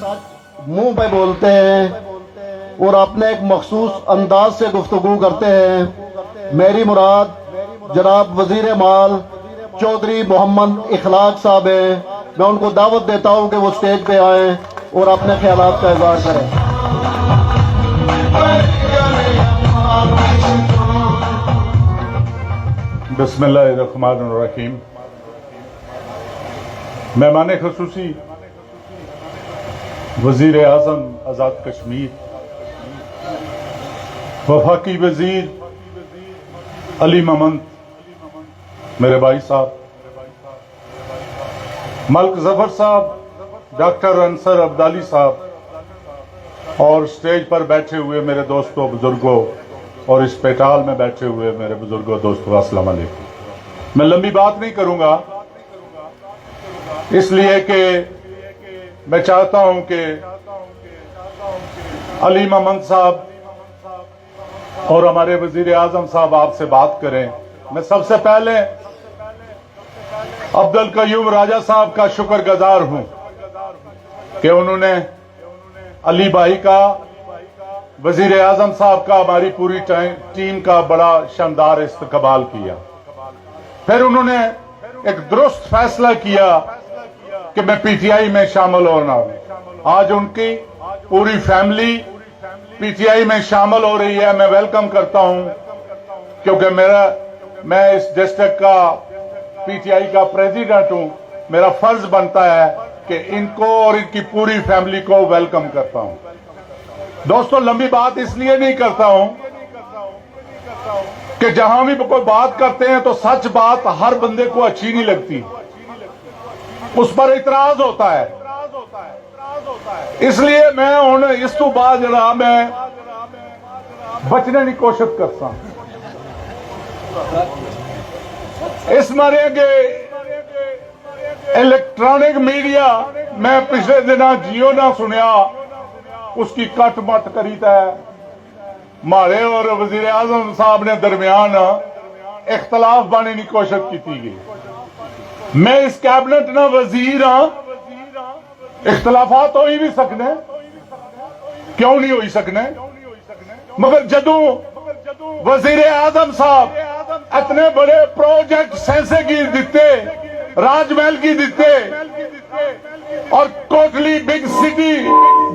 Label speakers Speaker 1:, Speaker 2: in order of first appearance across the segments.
Speaker 1: منہ پہ بولتے ہیں اور اپنے ایک مخصوص انداز سے گفتگو کرتے ہیں۔ میری مراد جناب وزیر مال چودھری محمد اخلاق صاحب ہیں۔ میں ان کو دعوت دیتا ہوں کہ وہ اسٹیج پہ آئیں اور اپنے خیالات کا اظہار کریں۔
Speaker 2: بسم اللہ الرحمن الرحیم۔ مہمان خصوصی وزیر اعظم آزاد کشمیر، وفاقی وزیر علی ممند میرے بھائی صاحب، ملک ظفر صاحب، ڈاکٹر انصر عبدالی صاحب، اور اسٹیج پر بیٹھے ہوئے میرے دوستوں بزرگوں اور اس پیٹال میں بیٹھے ہوئے میرے بزرگوں دوستوں، السلام علیکم۔ میں لمبی بات نہیں کروں گا، اس لیے کہ میں چاہتا ہوں کہ علی ممند صاحب اور ہمارے وزیر اعظم صاحب آپ سے بات کریں۔ میں سب سے پہلے عبدالقیوم راجہ صاحب کا شکر گزار ہوں کہ انہوں نے علی بھائی کا، وزیر اعظم صاحب کا، ہماری پوری ٹیم کا بڑا شاندار استقبال کیا۔ پھر انہوں نے ایک درست فیصلہ کیا کہ میں پی ٹی آئی میں شامل ہونا ہوں۔ آج ان کی پوری فیملی پی ٹی آئی میں شامل ہو رہی ہے۔ میں ویلکم کرتا ہوں، کیونکہ میں اس ڈسٹرکٹ کا پی ٹی آئی کا پریزیڈنٹ ہوں۔ میرا فرض بنتا ہے کہ ان کو اور ان کی پوری فیملی کو ویلکم کرتا ہوں۔ دوستو، لمبی بات اس لیے نہیں کرتا ہوں کہ جہاں بھی کوئی بات کرتے ہیں تو سچ بات ہر بندے کو اچھی نہیں لگتی، اس پر اعتراض ہوتا ہے۔ اس لیے میں ہوں اس تو بعد جناب میں بچنے کی کوشش کرتا ہوں۔ اس مرے کے الیکٹرانک میڈیا میں پچھلے دنوں جیو نہ سنیا، اس کی کٹ مٹ کریتا ہے۔ ہمارے اور وزیر اعظم صاحب نے درمیان اختلاف بنانے کی کوشش کی گئی۔ میں اس کیبنٹ نہ وزیر ہاں، اختلافات ہو ہی نہیں سکنے، کیوں نہیں ہوئی سکنے؟ مگر جدوں وزیر اعظم صاحب اتنے بڑے پروجیکٹ سینسے کی دیتے، راج محل کی دیتے اور کوٹلی بگ سٹی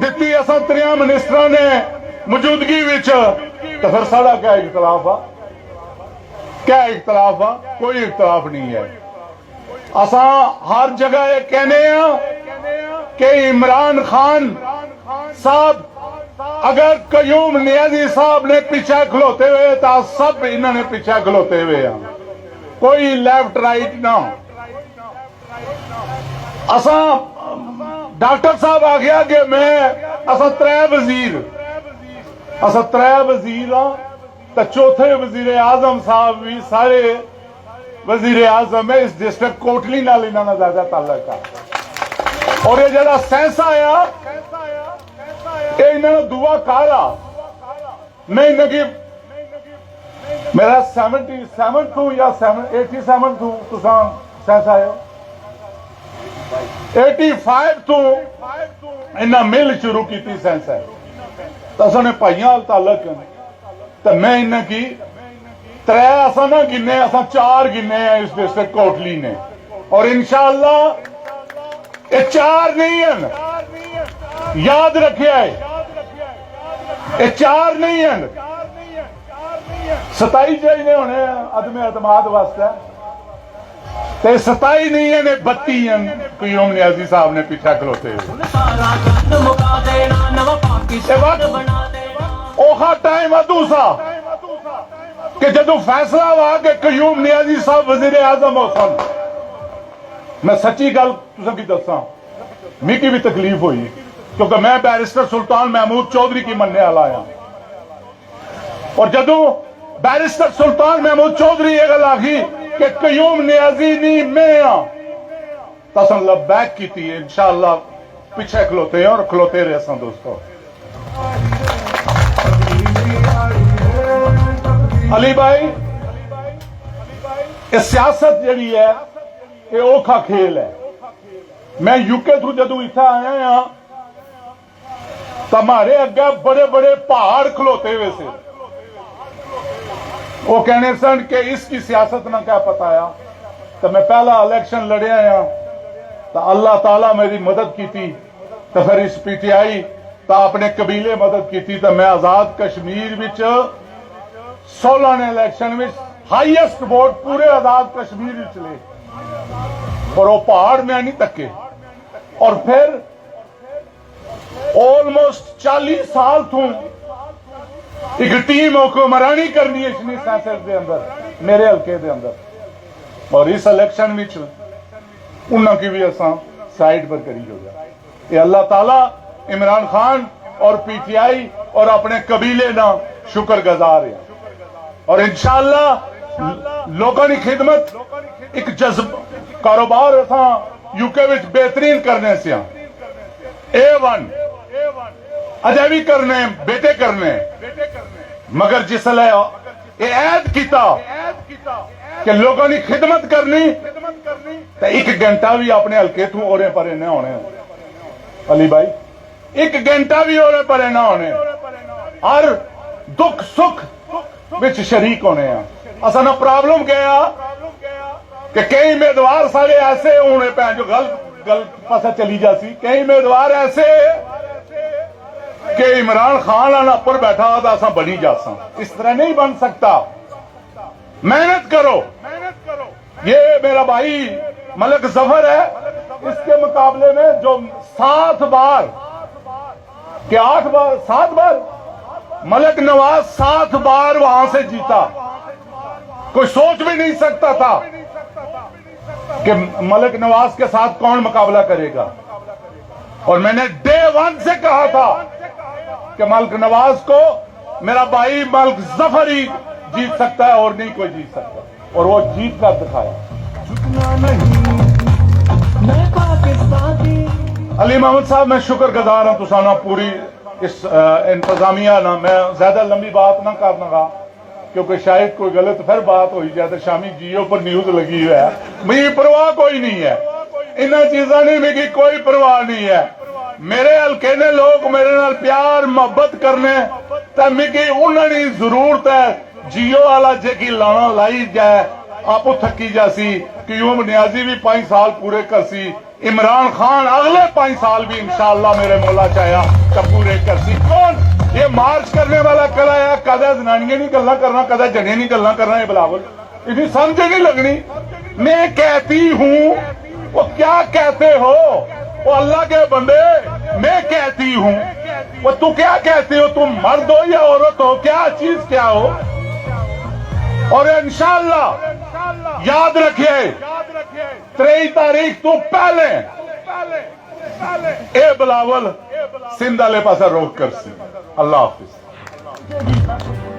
Speaker 2: دیتی اساں تریاں منسٹر نے موجودگی وچ، تو پھر ساڑا کیا اختلاف آ؟ کیا اختلاف آ؟ کوئی اختلاف نہیں ہے۔ اساں ہر جگہ یہ کہنے ہیں کہ عمران خان صاحب اگر قیوم نیازی صاحب نے پیچھے کھلوتے ہوئے تو سب انہوں نے پیچھے کھلوتے ہوئے ہیں، کوئی لیفٹ رائٹ نہ۔ اساں ڈاکٹر صاحب آ گیا کہ اساں ترے وزیر ہاں، تو چوتھے وزیر اعظم صاحب بھی سارے وزیر اعظم ہے۔ اس ڈسٹرکٹ کوٹلی نال انہاں دا زیادہ تعلق ہے، اور یہ جڑا سینسا آیا یہ انہوں نے دعا کارا میں انہوں کی میرا 77 تھوں یا 87 تھوں تساں سینسا آیا 85 تھوں انہاں مل شروع کی تھی سینسا ہے، تو اساں نے پائیاں تعلق ہے، تو میں انہوں کی ترے اساں نہ گنے، اساں 4 گنے ہیں اس ڈسٹرکٹ کوٹلی نے، اور انشاءاللہ یہ 4 نہیں ہیں، یاد رکھے آئے یہ 4 نہیں ہیں، 27 چاہیے ہونے عدم اعتماد واسطے، تے 27 نہیں ہیں، 32 ہیں۔ قیوم نیازی صاحب نے پیچھے کھلوتے ہوئے اوکھا ٹائم ادو سا کہ جدو فیصلہ ہوا کہ قیوم نیازی صاحب وزیر اعظم ہو سن، میں سچی گل تساں کی دساں، میری بھی تکلیف ہوئی، کیونکہ میں بیرسٹر سلطان محمود چودھری کی مننے والا آیا، اور جدو بیرسٹر سلطان محمود چودھری یہ گل آخی کہ قیوم نیازی نہیں میں ہاں، تو اساں لبیک کی تھی۔ انشاءاللہ پیچھے کھلوتے ہیں اور کھلوتے رہے سن دوستو۔ علی بھائی، یہ سیاست جڑی ہے یہ اوکھا کھیل ہے۔ میں یو کے تھرو جدو اتنا آیا ہاں ہمارے اگے بڑے بڑے پہاڑ کھلوتے ہوئے سے وہ کہنے سن کہ اس کی سیاست نہ کیا پتا ہے تو میں پہلا الیکشن لڑے آیا تو اللہ تعالیٰ میری مدد کی تھی تو پھر اس پی ٹی آئی تو اپنے قبیلے مدد کی تھی تو میں آزاد کشمیر وچ 16 نے الیکشن میں ہائیسٹ ووٹ پورے آزاد کشمیر وچ لے اور وہ پہاڑ میں نہیں تکے اور پھر آلموسٹ 40 سال تو ایک ٹیم حکمرانی کرنی ہے شنی سیاست دے اندر میرے حلقے دے اندر اور اس الیکشن وچ انہاں کی بھی اساں سائیڈ پر کری ہو گیا یہ اللہ تعالیٰ عمران خان اور پی ٹی آئی اور اپنے قبیلے نا شکر گزار ہے اور انشاءاللہ لوگوں کی خدمت ایک جذب کاروبار اساں یو کے وچ بہترین کرنے سے A1 اجے بھی کرنے بیٹے کرنے مگر جس لئے یہ عہد کیتا کہ لوگوں کی خدمت کرنی تو 1 گھنٹہ بھی اپنے حلقے تو اورے پرے نہ ہونے علی بھائی 1 گھنٹہ بھی اورے پرے نہ ہونے ہر دکھ سکھ وچ شریک ہونے ہیں اصلا نہ پرابلم گیا کہ کئی امیدوار سارے ایسے ہونے پہ جو غلط پاسا چلی جاسی کئی امیدوار ایسے کہ عمران خان آنا پر بیٹھا ہوا تھا ایسا بنی جاسا اس طرح نہیں بن سکتا محنت کرو یہ میرا بھائی ملک ظفر ہے اس کے مقابلے میں جو 7 بار کہ 7 بار ملک نواز 7 بار وہاں سے جیتا کوئی سوچ بھی نہیں سکتا تھا کہ ملک نواز کے ساتھ کون مقابلہ کرے گا اور میں نے ڈے 1 سے کہا تھا کہ ملک نواز کو میرا بھائی ملک ظفر ہی جیت سکتا ہے اور نہیں کوئی جیت سکتا اور وہ جیت کر دکھایا علی محمد صاحب میں شکر گزار ہوں تسانا پوری اس انتظامیہ نا میں زیادہ لمبی بات نہ کرنا گا کیونکہ شاید کوئی غلط پھر بات ہوئی جائے تو شامی جیو پر نیوز لگی ہوئی ہے مجھے پرواہ کوئی نہیں ہے انہیں چیزیں نہیں میری کوئی پرواہ نہیں ہے میرے حلقے نے لوگ میرے نال پیار محبت کرنے تو میری انہوں نے ضرورت ہے جیو والا جے کی لانا لائی جائے آپ تھکی جاسی کہ یوم نیازی بھی 5 سال پورے کرسی عمران خان اگلے 5 سال بھی انشاءاللہ میرے مولا چاہیا تو پورے کرسی کون یہ مارچ کرنے والا کلا ہے کدھے زنانیاں نہیں گلنا کرنا کدھے جنے نہیں گلنا کرنا یہ بلاول اتنی سمجھ نہیں لگنی میں کہتی ہوں وہ کیا کہتے ہو وہ اللہ کے بندے میں کہتی ہوں وہ تو کیا کہتے ہو تم مرد ہو یا عورت ہو کیا چیز کیا ہو اور انشاءاللہ یاد رکھیے 23 تاریخ تو پہلے اے بلاول سندھ والے پاسا روک کر سی اللہ حافظ